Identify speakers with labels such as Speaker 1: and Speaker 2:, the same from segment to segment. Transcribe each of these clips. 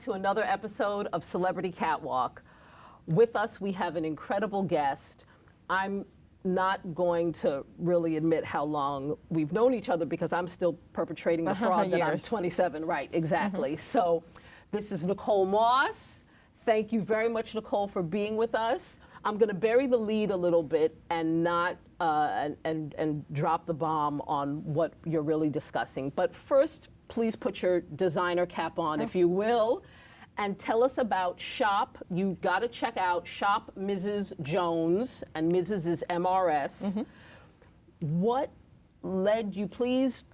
Speaker 1: back to another episode of Celebrity Catwalk. With us, we have an incredible guest. I'm not going to really admit how long we've known each other because I'm still perpetrating the fraud that I'm 27. Right, exactly. So this is Nichole Moss. Thank you very much, Nichole, for being with us. I'm going to bury the lead a little bit and not and drop the bomb on what you're really discussing. But first, please put your designer cap on, if you will, and tell us about Shop. You got to check out Shop Mrs. Jones, and Mrs. is MRS. What led you, please?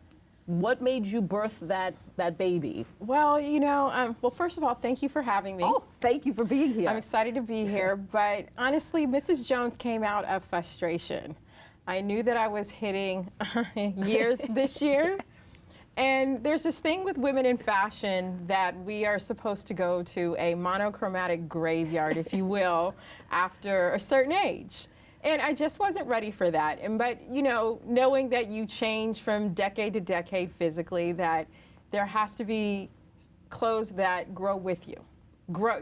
Speaker 1: What made you birth that baby?
Speaker 2: Well, you know, well, first of all, thank you for having me.
Speaker 1: Oh, thank you for being here.
Speaker 2: I'm excited to be here, but honestly, Mrs. Jones came out of frustration. I knew that I was hitting years this year, and there's this thing with women in fashion that we are supposed to go to a monochromatic graveyard, if you will, after a certain age. And I just wasn't ready for that. But, you know, knowing that you change from decade to decade physically, that there has to be clothes that grow with you.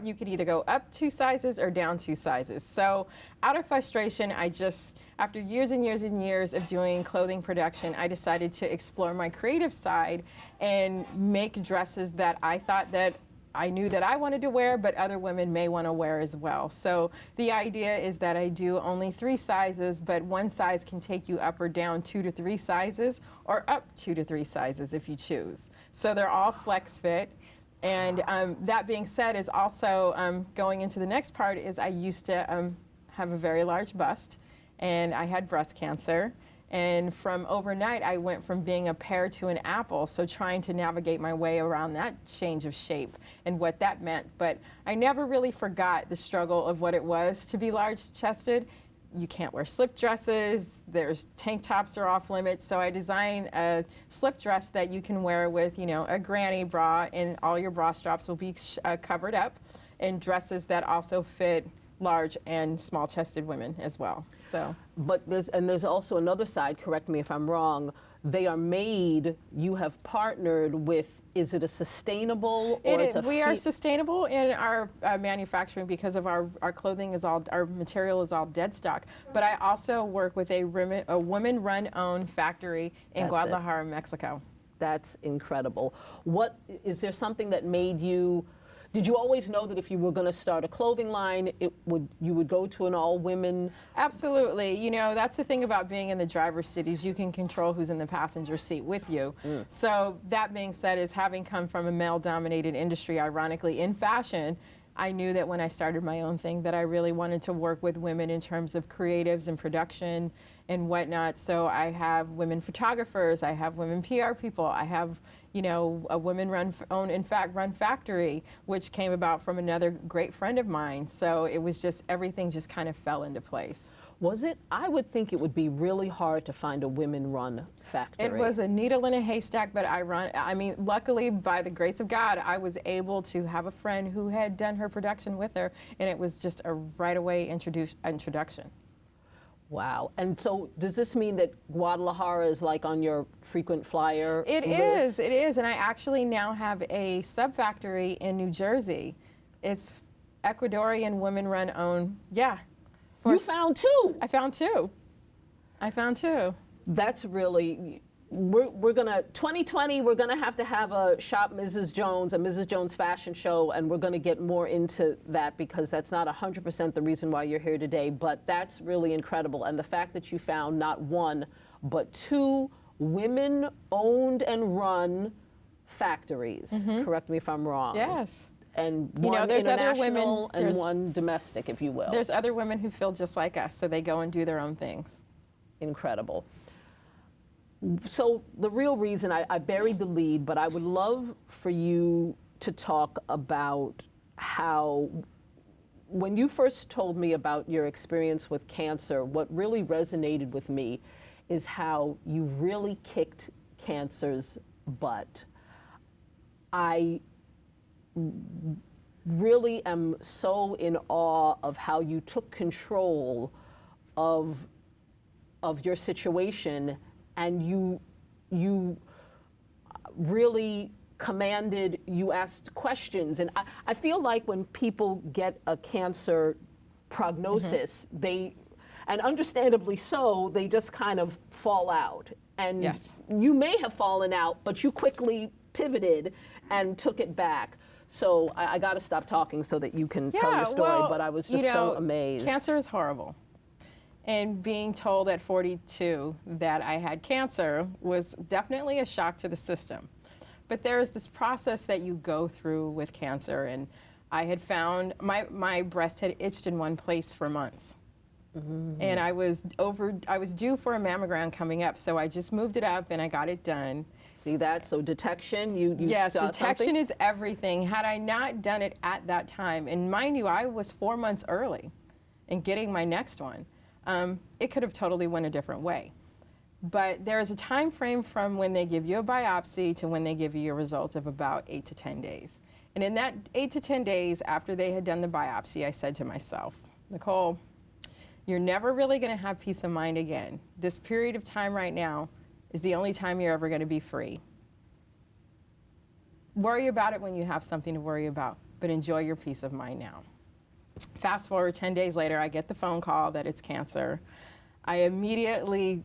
Speaker 2: You could either go up 2 sizes or down 2 sizes. So out of frustration, I just, after years and years and years of doing clothing production, I decided to explore my creative side and make dresses that I thought that I knew that I wanted to wear, but other women may want to wear as well. So the idea is that I do only 3 sizes, but one size can take you up or down 2 to 3 sizes, or up 2 to 3 sizes if you choose. So they're all flex fit. And that being said, is also going into the next part is I used to have a very large bust, and I had breast cancer. And from overnight, I went from being a pear to an apple, so trying to navigate my way around that change of shape and what that meant. But I never really forgot the struggle of what it was to be large-chested. You can't wear slip dresses, there's tank tops are off limits, so I designed a slip dress that you can wear with, you know, a granny bra, and all your bra straps will be covered up, and dresses that also fit large and small-chested women as well. So,
Speaker 1: but there's also another side. Correct me if I'm wrong. They are made. You have partnered with. Is it a sustainable? Or
Speaker 2: we are sustainable in our manufacturing because of our clothing is all, our material is all dead stock. But I also work with a women-run-owned factory in Guadalajara, Mexico.
Speaker 1: That's incredible. What is there something that made you? Did you always know that if you were going to start a clothing line, you would go to an all-women?
Speaker 2: Absolutely. You know, that's the thing about being in the driver's seat is you can control who's in the passenger seat with you. So that being said, is having come from a male-dominated industry, ironically, in fashion, I knew that when I started my own thing that I really wanted to work with women in terms of creatives and production and whatnot. So I have women photographers, I have women PR people, I have, you know, a women-run factory, which came about from another great friend of mine. So it was just, everything just kind of fell into place.
Speaker 1: Was it? I would think it would be really hard to find a women-run factory.
Speaker 2: It was a needle in a haystack, but luckily, by the grace of God, I was able to have a friend who had done her production with her, and it was just a right-away introduction.
Speaker 1: Wow. And so does this mean that Guadalajara is like on your frequent flyer
Speaker 2: list? It is. And I actually now have a sub-factory in New Jersey. It's Ecuadorian women-run owned. Yeah.
Speaker 1: You found 2.
Speaker 2: I found 2.
Speaker 1: That's really, we're gonna, 2020, we're gonna have a Shop Mrs. Jones, a Mrs. Jones fashion show, and we're gonna get more into that because that's not 100% the reason why you're here today, but that's really incredible. And the fact that you found not 1, but 2 women-owned and run factories. Correct me if I'm wrong.
Speaker 2: Yes.
Speaker 1: And
Speaker 2: you know, there's other
Speaker 1: women and 1 domestic, if you will.
Speaker 2: There's other women who feel just like us, so they go and do their own things.
Speaker 1: Incredible. So the real reason I buried the lead, but I would love for you to talk about how, when you first told me about your experience with cancer, what really resonated with me is how you really kicked cancer's butt. I really am so in awe of how you took control of your situation, and you really commanded, you asked questions. And I feel like when people get a cancer prognosis, and understandably so, they just kind of fall out. And
Speaker 2: Yes.
Speaker 1: you may have fallen out, but you quickly pivoted and took it back. So I got to stop talking so that you can tell your story,
Speaker 2: well,
Speaker 1: but I was just so amazed.
Speaker 2: Cancer is horrible. And being told at 42 that I had cancer was definitely a shock to the system. But there is this process that you go through with cancer, and I had found my breast had itched in one place for months. And I was due for a mammogram coming up, so I just moved it up and I got it done.
Speaker 1: See that? So detection, you
Speaker 2: Yes,
Speaker 1: saw
Speaker 2: detection
Speaker 1: something?
Speaker 2: is everything. Had I not done it at that time, and mind you, I was 4 months early in getting my next one, it could have totally went a different way. But there is a time frame from when they give you a biopsy to when they give you your results of about 8 to 10 days. And in that 8 to 10 days after they had done the biopsy, I said to myself, Nichole, you're never really going to have peace of mind again. This period of time right now is the only time you're ever going to be free. Worry about it when you have something to worry about, but enjoy your peace of mind now. Fast forward 10 days later, I get the phone call that it's cancer. I immediately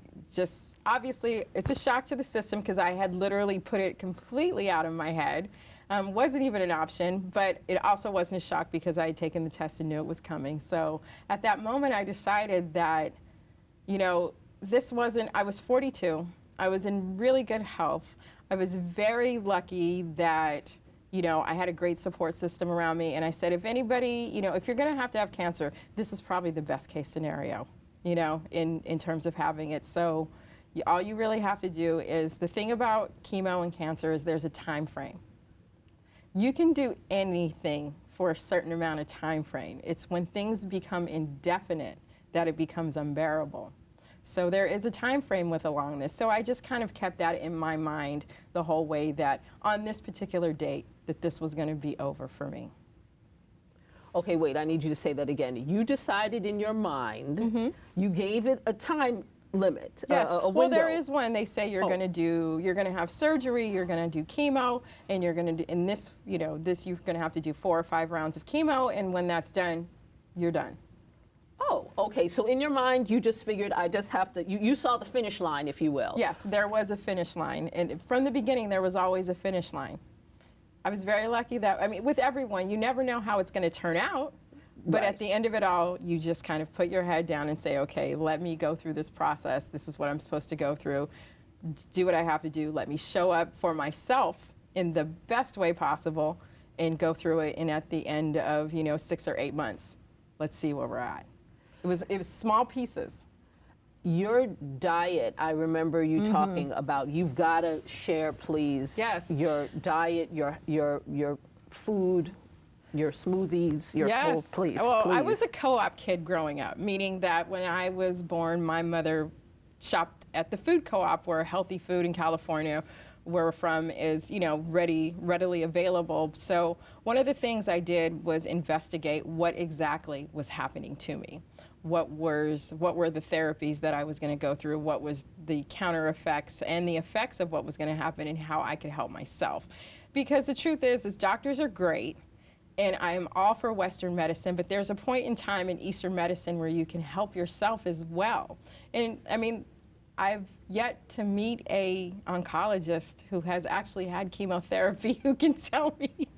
Speaker 2: obviously, it's a shock to the system because I had literally put it completely out of my head. Wasn't even an option, but it also wasn't a shock because I had taken the test and knew it was coming. So at that moment, I decided that, I was 42. I was in really good health. I was very lucky that, I had a great support system around me. And I said, if anybody, if you're going to have cancer, this is probably the best case scenario, in terms of having it. So all you really have to do is, the thing about chemo and cancer is there's a time frame. You can do anything for a certain amount of time frame. It's when things become indefinite that it becomes unbearable. So there is a time frame along this. So I just kind of kept that in my mind the whole way, that on this particular date that this was going to be over for me.
Speaker 1: Okay, wait, I need you to say that again. You decided in your mind, you gave it a time limit,
Speaker 2: Yes.
Speaker 1: a window.
Speaker 2: Well, there is one. They say you're going to have surgery, you're going to do chemo, and you're going to do, in this, you're going to have to do 4 or 5 rounds of chemo, and when that's done, you're done.
Speaker 1: Oh, okay. So in your mind, you just figured I just have to, you saw the finish line, if you will.
Speaker 2: Yes, there was a finish line. And from the beginning, there was always a finish line. I was very lucky that, with everyone, you never know how it's going to turn out. But at the end of it all, you just kind of put your head down and say, okay, let me go through this process. This is what I'm supposed to go through. Do what I have to do. Let me show up for myself in the best way possible and go through it. And at the end of, 6 or 8 months, let's see where we're at. It was small pieces.
Speaker 1: Your diet, I remember you talking about. You've got to share, please.
Speaker 2: Yes.
Speaker 1: Your diet, your food, your smoothies, your
Speaker 2: Yes.
Speaker 1: please.
Speaker 2: Well,
Speaker 1: please.
Speaker 2: I was a co-op kid growing up, meaning that when I was born, my mother shopped at the food co-op where healthy food in California, where we're from, is readily available. So one of the things I did was investigate what exactly was happening to me. What were the therapies that I was going to go through? What was the counter effects and the effects of what was going to happen, and how I could help myself? Because the truth is doctors are great, and I am all for Western medicine, but there's a point in time in Eastern medicine where you can help yourself as well. And I've yet to meet a oncologist who has actually had chemotherapy who can tell me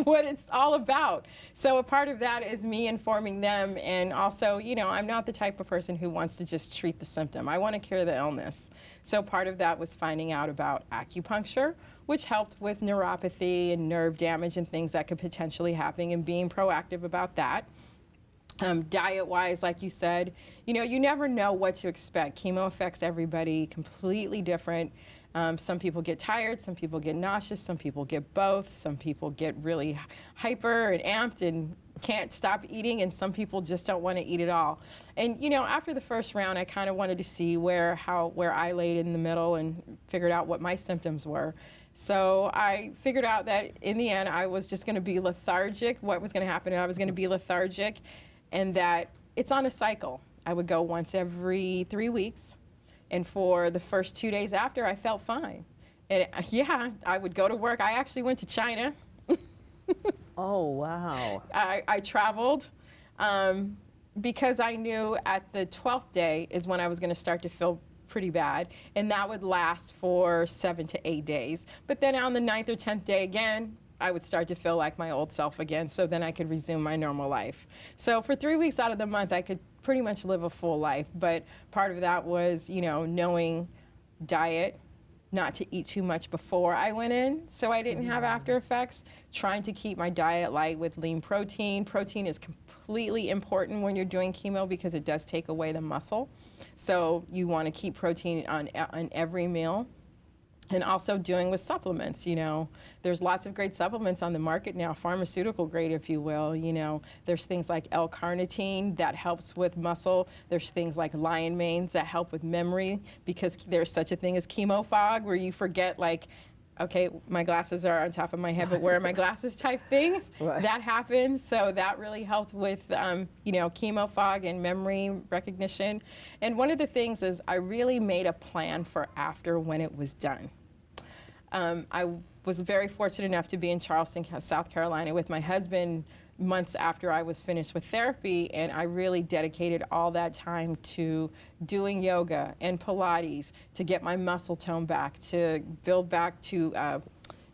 Speaker 2: what it's all about. So a part of that is me informing them, and also, I'm not the type of person who wants to just treat the symptom. I want to cure the illness. So part of that was finding out about acupuncture, which helped with neuropathy and nerve damage and things that could potentially happen, and being proactive about that. Diet-wise, like you said, you never know what to expect. Chemo affects everybody completely different. Some people get tired, some people get nauseous, some people get both, some people get really hyper and amped and can't stop eating, and some people just don't want to eat at all. And after the first round, I kind of wanted to see where I laid in the middle, and figured out what my symptoms were. So I figured out that in the end, I was just going to be lethargic. What was going to happen? I was going to be lethargic, and that it's on a cycle. I would go once every 3 weeks. And for the first 2 days after, I felt fine. And yeah, I would go to work. I actually went to China.
Speaker 1: Oh, wow.
Speaker 2: I traveled because I knew at the 12th day is when I was going to start to feel pretty bad, and that would last for 7 to 8 days. But then on the 9th or 10th day again, I would start to feel like my old self again, so then I could resume my normal life. So for 3 weeks out of the month, I could pretty much live a full life, but part of that was, you know, knowing diet, not to eat too much before I went in so I didn't have after effects, trying to keep my diet light with lean protein. Protein is completely important when you're doing chemo because it does take away the muscle. So you want to keep protein on every meal. And also doing with supplements, you know. There's lots of great supplements on the market now, pharmaceutical grade, if you will, you know. There's things like L-carnitine that helps with muscle. There's things like lion manes that help with memory because there's such a thing as chemo fog where you forget, like, okay, my glasses are on top of my head, but where are my glasses type things.
Speaker 1: Right.
Speaker 2: That happens, so that really helped with, you know, chemo fog and memory recognition. And one of the things is I really made a plan for after when it was done. I was very fortunate enough to be in Charleston, South Carolina with my husband months after I was finished with therapy, and I really dedicated all that time to doing yoga and Pilates to get my muscle tone back, to build back to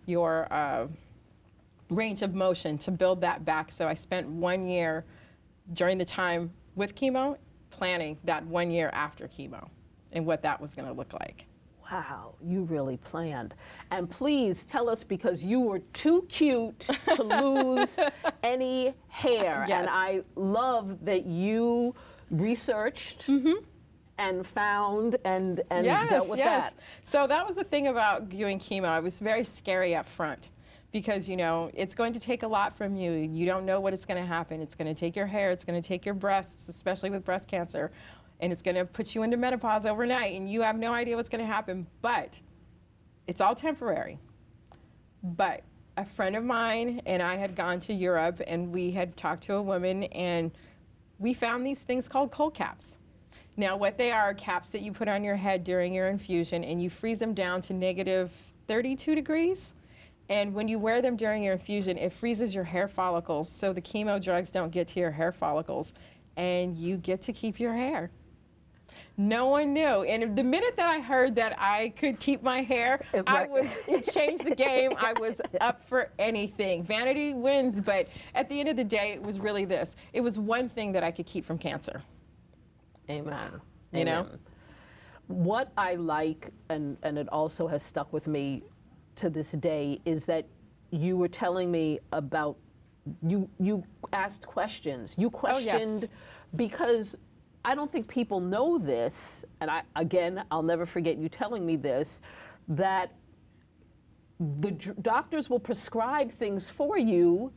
Speaker 2: your range of motion, to build that back. So I spent 1 year during the time with chemo planning that 1 year after chemo and what that was going to look like.
Speaker 1: Wow, you really planned. And please tell us, because you were too cute to lose any hair.
Speaker 2: Yes.
Speaker 1: And I love that you researched and found and dealt with that.
Speaker 2: So that was the thing about doing chemo. It was very scary up front because, you know, it's going to take a lot from you. You don't know what it's going to happen. It's going to take your hair. It's going to take your breasts, especially with breast cancer. And it's going to put you into menopause overnight, and you have no idea what's going to happen. But it's all temporary. But a friend of mine and I had gone to Europe, and we had talked to a woman, and we found these things called cold caps. Now, what they are caps that you put on your head during your infusion, and you freeze them down to negative 32 degrees. And when you wear them during your infusion, it freezes your hair follicles, so the chemo drugs don't get to your hair follicles, and you get to keep your hair. No one knew. And the minute that I heard that I could keep my hair, it changed the game. I was up for anything. Vanity wins, but at the end of the day, it was really this. It was one thing that I could keep from cancer.
Speaker 1: Amen.
Speaker 2: You know?
Speaker 1: What I like, and it also has stuck with me to this day, is that you were telling me about, you asked questions. You questioned, because I don't think people know this, and I'll never forget you telling me this, that the doctors will prescribe things for you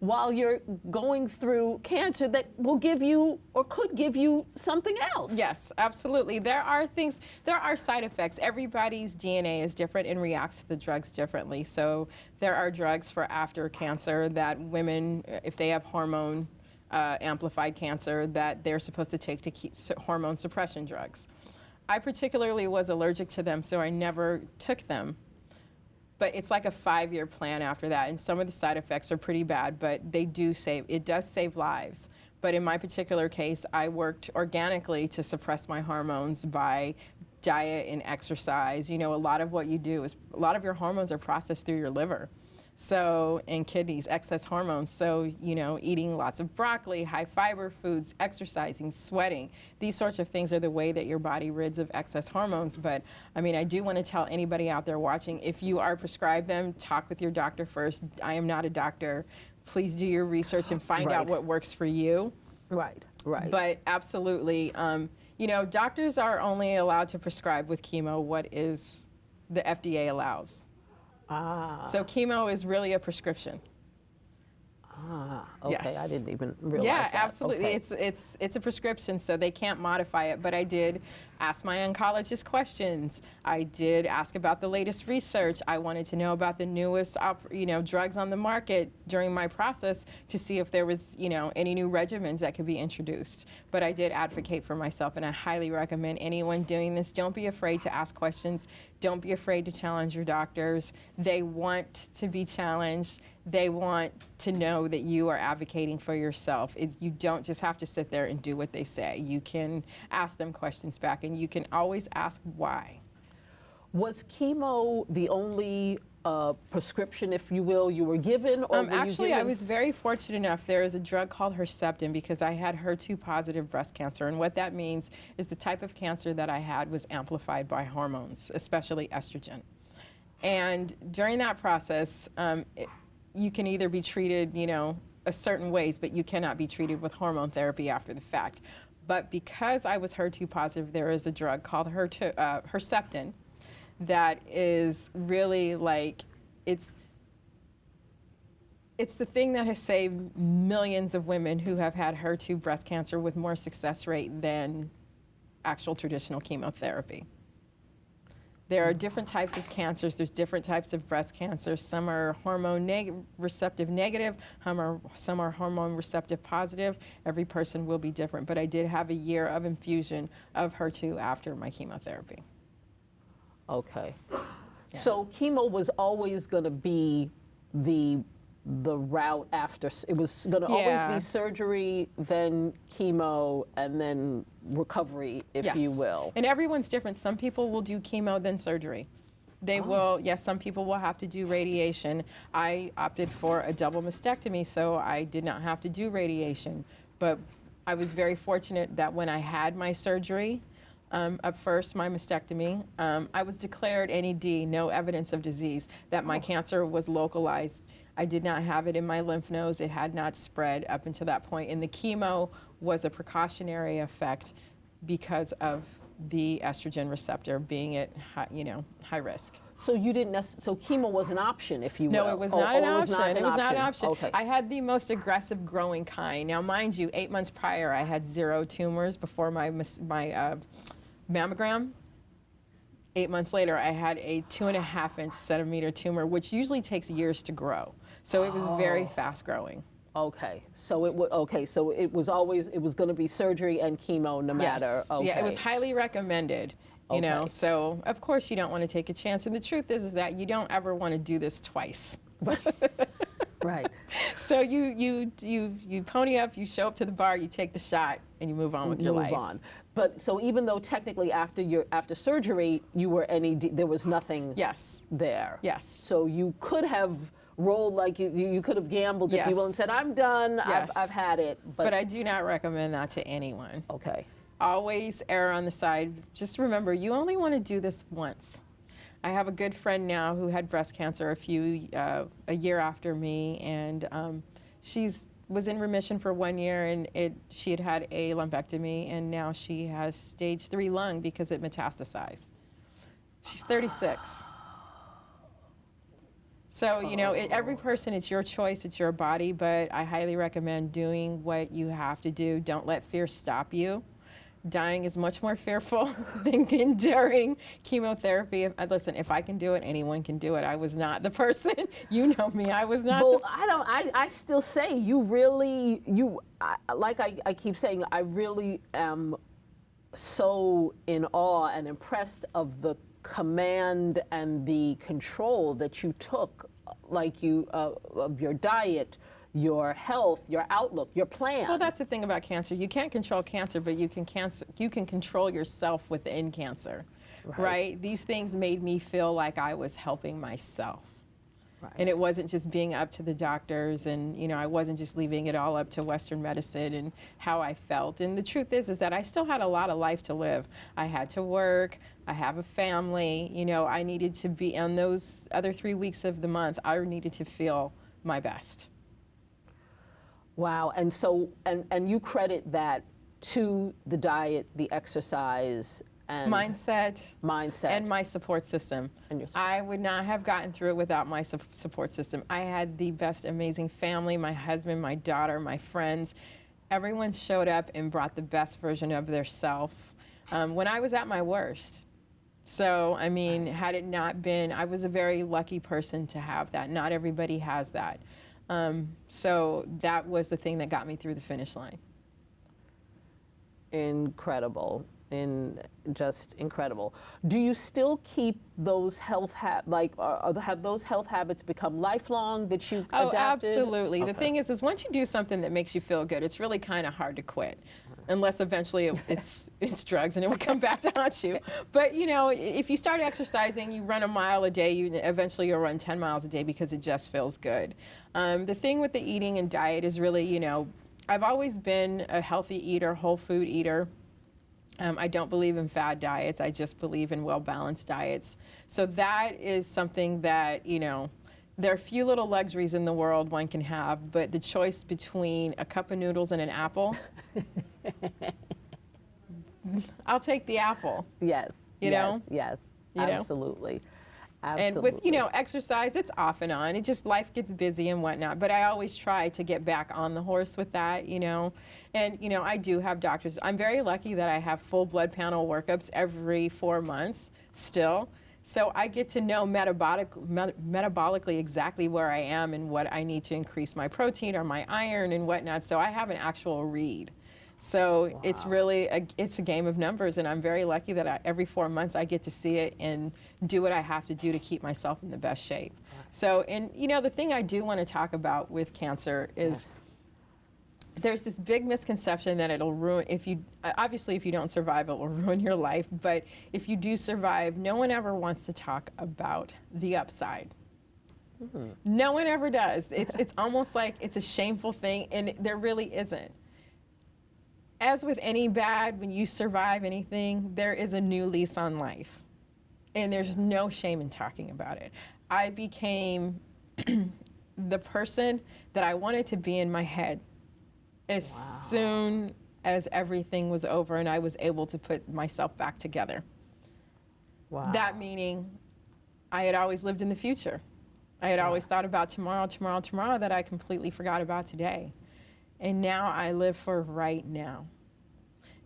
Speaker 1: while you're going through cancer that will give you or could give you something else.
Speaker 2: Yes, absolutely. There are side effects. Everybody's DNA is different and reacts to the drugs differently. So there are drugs for after cancer that women, if they have hormone amplified cancer, that they're supposed to take to keep hormone suppression drugs. I particularly was allergic to them, so I never took them. But it's like a 5-year plan after that, and some of the side effects are pretty bad, but it does save lives. But in my particular case, I worked organically to suppress my hormones by diet and exercise. You know, a lot of what you do is, a lot of your hormones are processed through your liver. So, and kidneys, excess hormones. So, you know, eating lots of broccoli, high fiber foods, exercising, sweating. These sorts of things are the way that your body rids of excess hormones. But, I mean, I do want to tell anybody out there watching, if you are prescribed them, talk with your doctor first. I am not a doctor. Please do your research and find out what works for you.
Speaker 1: Right.
Speaker 2: But absolutely, you know, doctors are only allowed to prescribe with chemo what is the FDA allows. So chemo is really a prescription.
Speaker 1: Okay.
Speaker 2: Yes.
Speaker 1: I didn't even realize
Speaker 2: Yeah,
Speaker 1: that.
Speaker 2: absolutely.
Speaker 1: Okay.
Speaker 2: It's a prescription, so they can't modify it. But I did ask my oncologist questions. I did ask about the latest research. I wanted to know about the newest, drugs on the market during my process to see if there was, any new regimens that could be introduced. But I did advocate for myself, and I highly recommend anyone doing this. Don't be afraid to ask questions. Don't be afraid to challenge your doctors. They want to be challenged. They want to know that you are advocating for yourself. You don't just have to sit there and do what they say. You can ask them questions back, and you can always ask why.
Speaker 1: Was chemo the only prescription, if you will, you were given? Or
Speaker 2: Actually, I was very fortunate enough. There is a drug called Herceptin because I had HER2-positive breast cancer. And what that means is the type of cancer that I had was amplified by hormones, especially estrogen. And during that process, you can either be treated, a certain ways, but you cannot be treated with hormone therapy after the fact. But because I was HER2 positive, there is a drug called Herceptin that is really like, it's the thing that has saved millions of women who have had HER2 breast cancer with more success rate than actual traditional chemotherapy. There are different types of cancers. There's different types of breast cancer. Some are hormone receptive negative. Some are hormone receptive positive. Every person will be different. But I did have a year of infusion of HER2 after my chemotherapy.
Speaker 1: Okay.
Speaker 2: Yeah.
Speaker 1: So chemo was always going to be the route after. It was going to always be surgery, then chemo, and then recovery, if you will.
Speaker 2: And everyone's different. Some people will do chemo, then surgery. They will, some people will have to do radiation. I opted for a double mastectomy, so I did not have to do radiation. But I was very fortunate that when I had my surgery, at first, my mastectomy, I was declared NED, no evidence of disease, that my cancer was localized. I did not have it in my lymph nodes. It had not spread up until that point. And the chemo was a precautionary effect because of the estrogen receptor being at high risk.
Speaker 1: So you didn't. So chemo was an option, if you will.
Speaker 2: No, it was not an option.
Speaker 1: It was not an
Speaker 2: option.
Speaker 1: Okay.
Speaker 2: I had the most aggressive growing kind. Now, mind you, 8 months prior, I had 0 tumors before my mammogram. 8 months later, I had a 2.5 centimeter tumor, which usually takes years to grow. So it was very fast growing.
Speaker 1: Okay. So it was always going to be surgery and chemo, no matter.
Speaker 2: Yes.
Speaker 1: Okay.
Speaker 2: Yeah, it was highly recommended. So of course you don't want to take a chance. And the truth is that you don't ever want to do this twice.
Speaker 1: Right.
Speaker 2: So you pony up, you show up to the bar, you take the shot, and you move on with your life.
Speaker 1: Move on. But so even though technically after surgery you were NED, there was nothing there.
Speaker 2: Yes.
Speaker 1: So you could have rolled like you could have gambled, if you will, and said, I'm done, I've had it.
Speaker 2: But I do not recommend that to anyone.
Speaker 1: Okay.
Speaker 2: Always err on the side. Just remember, you only want to do this once. I have a good friend now who had breast cancer a year after me, and was in remission for 1 year, and she had a lumpectomy, and now she has stage 3 lung because it metastasized. She's 36. So, every person, it's your choice, it's your body, but I highly recommend doing what you have to do. Don't let fear stop you. Dying is much more fearful than enduring chemotherapy. Listen, if I can do it, anyone can do it. I was not the person. You know me. I was not.
Speaker 1: Well, I still say I keep saying, I really am so in awe and impressed of the command and the control that you took, of your diet, your health, your outlook, your plan.
Speaker 2: Well, that's the thing about cancer. You can't control cancer, but you can control yourself within cancer, right? These things made me feel like I was helping myself. Right. And it wasn't just being up to the doctors, and I wasn't just leaving it all up to Western medicine and how I felt. And the truth is that I still had a lot of life to live. I had to work. I have a family. I needed to be on those other 3 weeks of the month. I needed to feel my best.
Speaker 1: Wow, and so and you credit that to the diet, the exercise, and
Speaker 2: mindset, and my support system. I would not have gotten through it without my support system. I had the best, amazing family, my husband, my daughter, my friends. Everyone showed up and brought the best version of their self. when I was at my worst. So, I mean, had it not been, I was a very lucky person to have that. Not everybody has that. So that was the thing that got me through the finish line.
Speaker 1: Incredible. Just incredible. Do you still keep those have those health habits become lifelong that you
Speaker 2: Oh,
Speaker 1: adapted?
Speaker 2: absolutely.
Speaker 1: Okay.
Speaker 2: The thing is once you do something that makes you feel good, it's really kind of hard to quit. Unless eventually it's drugs and it will come back to haunt you. But you know, if you start exercising, you run a mile a day, eventually you'll run 10 miles a day because it just feels good. The thing with the eating and diet is really, you know, I've always been a healthy eater, whole food eater. I don't believe in fad diets. I just believe in well-balanced diets. So that is something that, you know, there are few little luxuries in the world one can have, but the choice between a cup of noodles and an apple, I'll take the apple.
Speaker 1: Yes.
Speaker 2: You know?
Speaker 1: Yes.
Speaker 2: You know?
Speaker 1: Absolutely.
Speaker 2: And with, you know, exercise, it's off and on. It just, life gets busy and whatnot. But I always try to get back on the horse with that, you know. And, you know, I do have doctors. I'm very lucky that I have full blood panel workups every 4 months still. So I get to know metabolically exactly where I am and what I need to increase my protein or my iron and whatnot. So I have an actual read. So it's really, it's a game of numbers, and I'm very lucky that every 4 months I get to see it and do what I have to do to keep myself in the best shape. So, and you know, the thing I do want to talk about with cancer is there's this big misconception that it'll ruin, obviously if you don't survive, it will ruin your life, but if you do survive, no one ever wants to talk about the upside. No one ever does. It's almost like it's a shameful thing, and there really isn't. As with any bad, when you survive anything, there is a new lease on life. And there's no shame in talking about it. I became the person that I wanted to be in my head as soon as everything was over and I was able to put myself back together. That meaning I had always lived in the future. I had always thought about tomorrow that I completely forgot about today. And now I live for right now.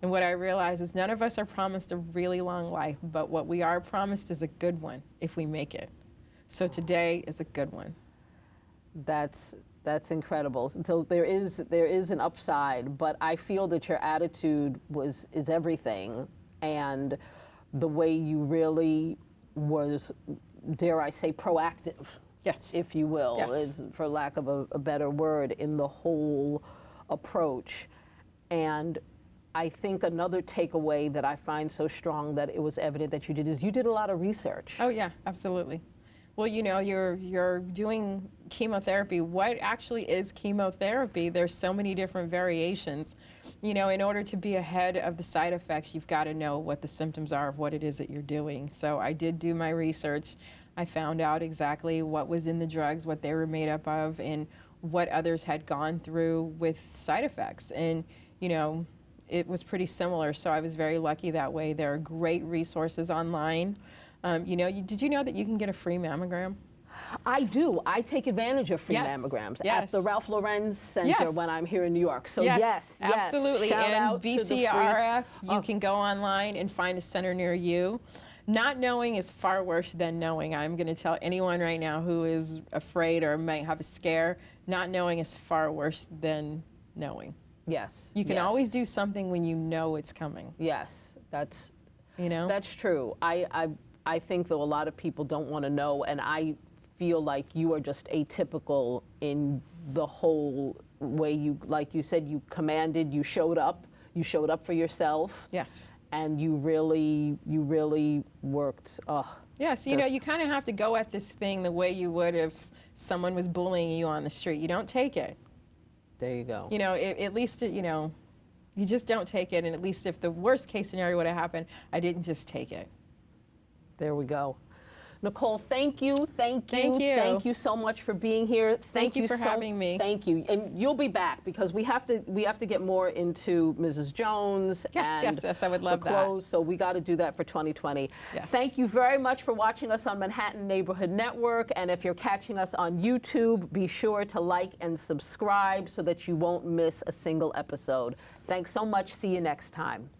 Speaker 2: And what I realize is none of us are promised a really long life, but what we are promised is a good one if we make it. So today is a good one.
Speaker 1: That's incredible. So there is an upside, but I feel that your attitude is everything, and the way you really was, dare I say, proactive.
Speaker 2: Yes.
Speaker 1: If you will,
Speaker 2: Yes.
Speaker 1: is for lack of a better word, in the whole approach. And I think another takeaway that I find so strong that it was evident that you did is you did a lot of research.
Speaker 2: Oh yeah, absolutely. Well, you know, you're doing chemotherapy. What actually is chemotherapy? There's so many different variations. You know, in order to be ahead of the side effects, you've got to know what the symptoms are of what it is that you're doing. So I did do my research. I found out exactly what was in the drugs, what they were made up of, and what others had gone through with side effects. And, you know, it was pretty similar, so I was very lucky that way. There are great resources online. You know, did you know that you can get a free mammogram?
Speaker 1: I do. I take advantage of free
Speaker 2: Yes.
Speaker 1: mammograms
Speaker 2: Yes.
Speaker 1: at the Ralph Lauren Center
Speaker 2: Yes.
Speaker 1: when I'm here in New York. So yes,
Speaker 2: absolutely.
Speaker 1: Shout
Speaker 2: And
Speaker 1: out to the free-
Speaker 2: BCRF, you can go online and find a center near you. Not knowing is far worse than knowing. I'm going to tell anyone right now who is afraid or might have a scare, not knowing is far worse than knowing.
Speaker 1: Yes.
Speaker 2: You can
Speaker 1: yes.
Speaker 2: always do something when you know it's coming.
Speaker 1: Yes, that's
Speaker 2: You know?
Speaker 1: That's true. I think though a lot of people don't want to know, and I feel like you are just atypical in the whole way you, like you said, you commanded, you showed up for yourself.
Speaker 2: Yes.
Speaker 1: And you really worked.
Speaker 2: Yes, you know, you kind of have to go at this thing the way you would if someone was bullying you on the street. You don't take it.
Speaker 1: There you go.
Speaker 2: You know, at least, you know, you just don't take it. And at least if the worst case scenario would have happened, I didn't just take it.
Speaker 1: There we go. Nichole, thank you.
Speaker 2: Thank you.
Speaker 1: Thank you so much for being here.
Speaker 2: Thank you for having me.
Speaker 1: Thank you. And you'll be back because we have to get more into Mrs. Jones and
Speaker 2: yes, I would love
Speaker 1: the clothes. So we got to do that for 2020.
Speaker 2: Yes.
Speaker 1: Thank you very much for watching us on Manhattan Neighborhood Network. And if you're catching us on YouTube, be sure to like and subscribe so that you won't miss a single episode. Thanks so much. See you next time.